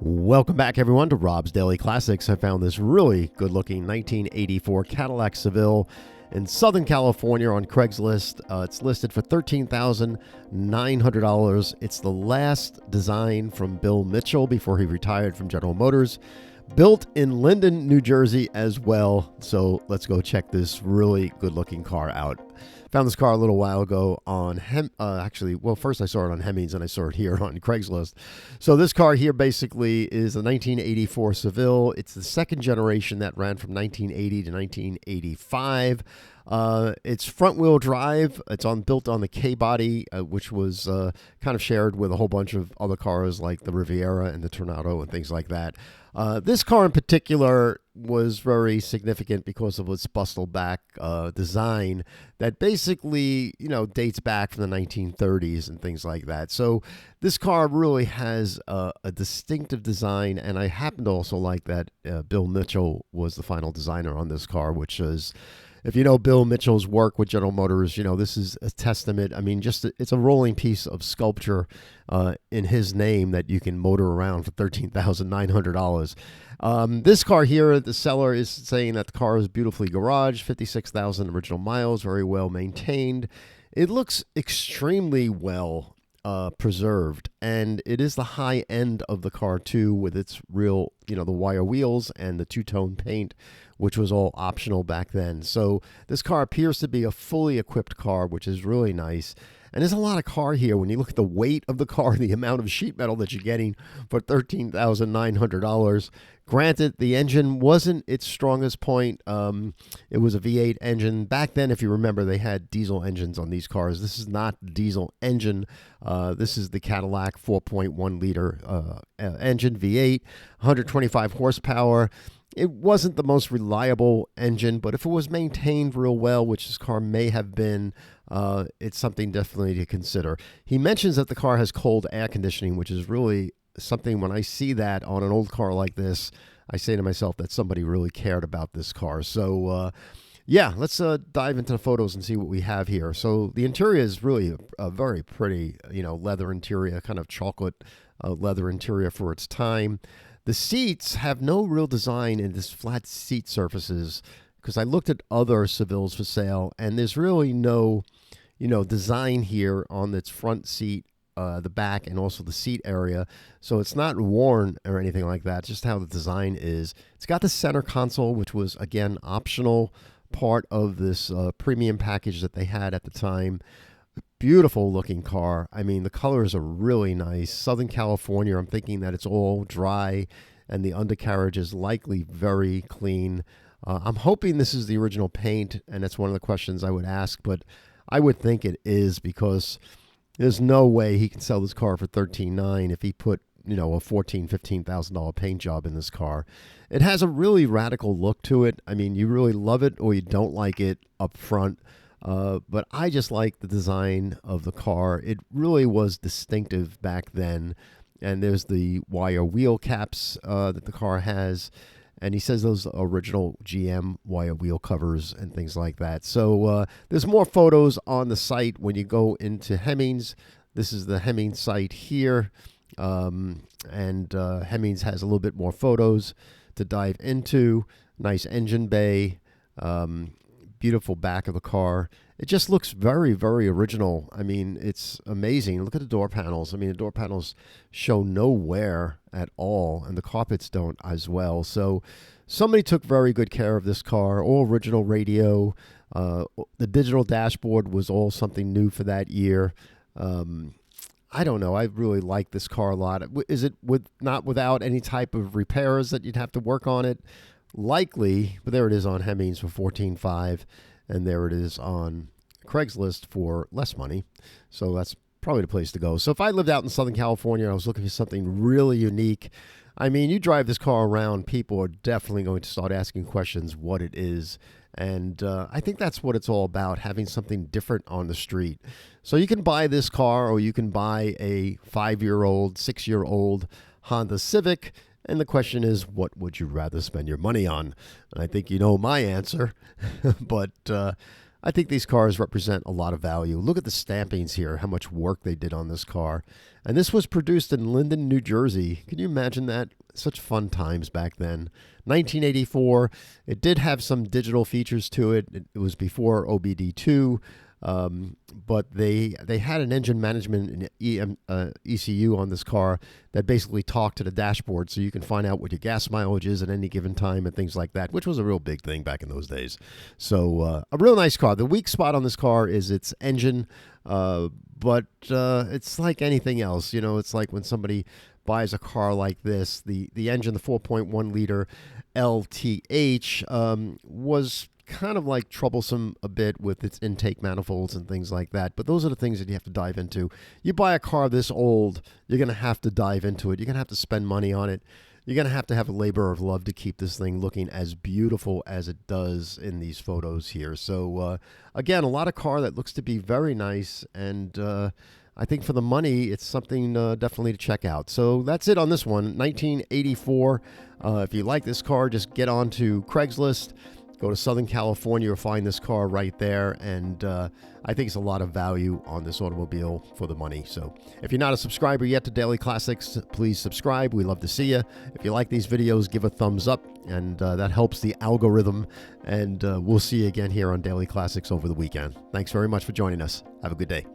Welcome back, everyone, to Rob's Daily Classics. I found this really good-looking 1984 Cadillac Seville in Southern California on Craigslist. It's listed for $13,900. It's the last design from Bill Mitchell before he retired from General Motors. Built in Linden, New Jersey as well. So let's go check this really good-looking car out. Found this car a little while ago on first I saw it on Hemmings and I saw it here on Craigslist. So this car here basically is a 1984 Seville. It's the second generation that ran from 1980 to 1985. It's front-wheel drive. It's built on the K-body, which was kind of shared with a whole bunch of other cars like the Riviera and the Toronado and things like that. This car in particular was very significant because of its bustle-back design that basically, dates back from the 1930s and things like that. So this car really has a distinctive design, and I happen to also like that Bill Mitchell was the final designer on this car, which is... If you know Bill Mitchell's work with General Motors, this is a testament. I mean, it's a rolling piece of sculpture in his name that you can motor around for $13,900. This car here, the seller is saying that the car is beautifully garaged, 56,000 original miles, very well maintained. It looks extremely well preserved, and it is the high end of the car too, with its real, the wire wheels and the two-tone paint, which was all optional back then. So this car appears to be a fully equipped car, which is really nice. And there's a lot of car here. When you look at the weight of the car, the amount of sheet metal that you're getting for $13,900. Granted, the engine wasn't its strongest point. It was a V8 engine. Back then, if you remember, they had diesel engines on these cars. This is not the diesel engine. This is the Cadillac 4.1 liter engine, V8, 125 horsepower. It wasn't the most reliable engine, but if it was maintained real well, which this car may have been, it's something definitely to consider. He mentions that the car has cold air conditioning, which is really something. When I see that on an old car like this, I say to myself that somebody really cared about this car. So, let's dive into the photos and see what we have here. So the interior is really a very pretty, leather interior, kind of chocolate leather interior for its time. The seats have no real design in this flat seat surfaces, because I looked at other Sevilles for sale, and there's really no, design here on its front seat, the back, and also the seat area. So it's not worn or anything like that, just how the design is. It's got the center console, which was, again, optional part of this premium package that they had at the time. Beautiful looking car. I mean, the colors are really nice. Southern California, I'm thinking that it's all dry and the undercarriage is likely very clean. I'm hoping this is the original paint, and that's one of the questions I would ask, but I would think it is, because there's no way he can sell this car for $13,900 if he put, a $14,000, $15,000 paint job in this car. It has a really radical look to it. I mean, you really love it or you don't like it up front. But I just like the design of the car. It really was distinctive back then. And there's the wire wheel caps that the car has. And he says those original GM wire wheel covers and things like that. So there's more photos on the site when you go into Hemmings. This is the Hemmings site here. And Hemmings has a little bit more photos to dive into. Nice engine bay. Beautiful back of the car. It just looks very, very original. I mean, it's amazing. Look at the door panels. I mean, the door panels show no wear at all, and the carpets don't as well. So somebody took very good care of this car. All original radio. The digital dashboard was all something new for that year. I don't know. I really like this car a lot. Is it not without any type of repairs that you'd have to work on it? Likely, but there it is on Hemmings for $14,500, and there it is on Craigslist for less money. So that's probably the place to go. So if I lived out in Southern California and I was looking for something really unique, I mean, you drive this car around, people are definitely going to start asking questions what it is. And I think that's what it's all about, having something different on the street. So you can buy this car, or you can buy a 5-year-old, 6-year-old Honda Civic. And the question is, what would you rather spend your money on? And I think you know my answer. But I think these cars represent a lot of value. Look at the stampings here, how much work they did on this car. And this was produced in Linden, New Jersey. Can you imagine that? Such fun times back then. 1984. It did have some digital features to it. It was before OBD2. But they had an engine management and ECU on this car that basically talked to the dashboard, so you can find out what your gas mileage is at any given time and things like that, which was a real big thing back in those days. So a real nice car. The weak spot on this car is its engine, but it's like anything else. You know, it's like when somebody buys a car like this, the engine, the 4.1 liter LTH, was kind of like troublesome a bit with its intake manifolds and things like that. But those are the things that you have to dive into. You buy a car this old, you're going to have to dive into it. You're going to have to spend money on it. You're going to have a labor of love to keep this thing looking as beautiful as it does in these photos here. So, again, a lot of car that looks to be very nice, and I think for the money, it's something definitely to check out. So that's it on this one, 1984. If you like this car, just get on to Craigslist. Go to Southern California, you'll find this car right there, and I think it's a lot of value on this automobile for the money. So if you're not a subscriber yet to Daily Classics, please subscribe. We love to see you. If you like these videos, give a thumbs up, and that helps the algorithm, and we'll see you again here on Daily Classics over the weekend. Thanks very much for joining us. Have a good day.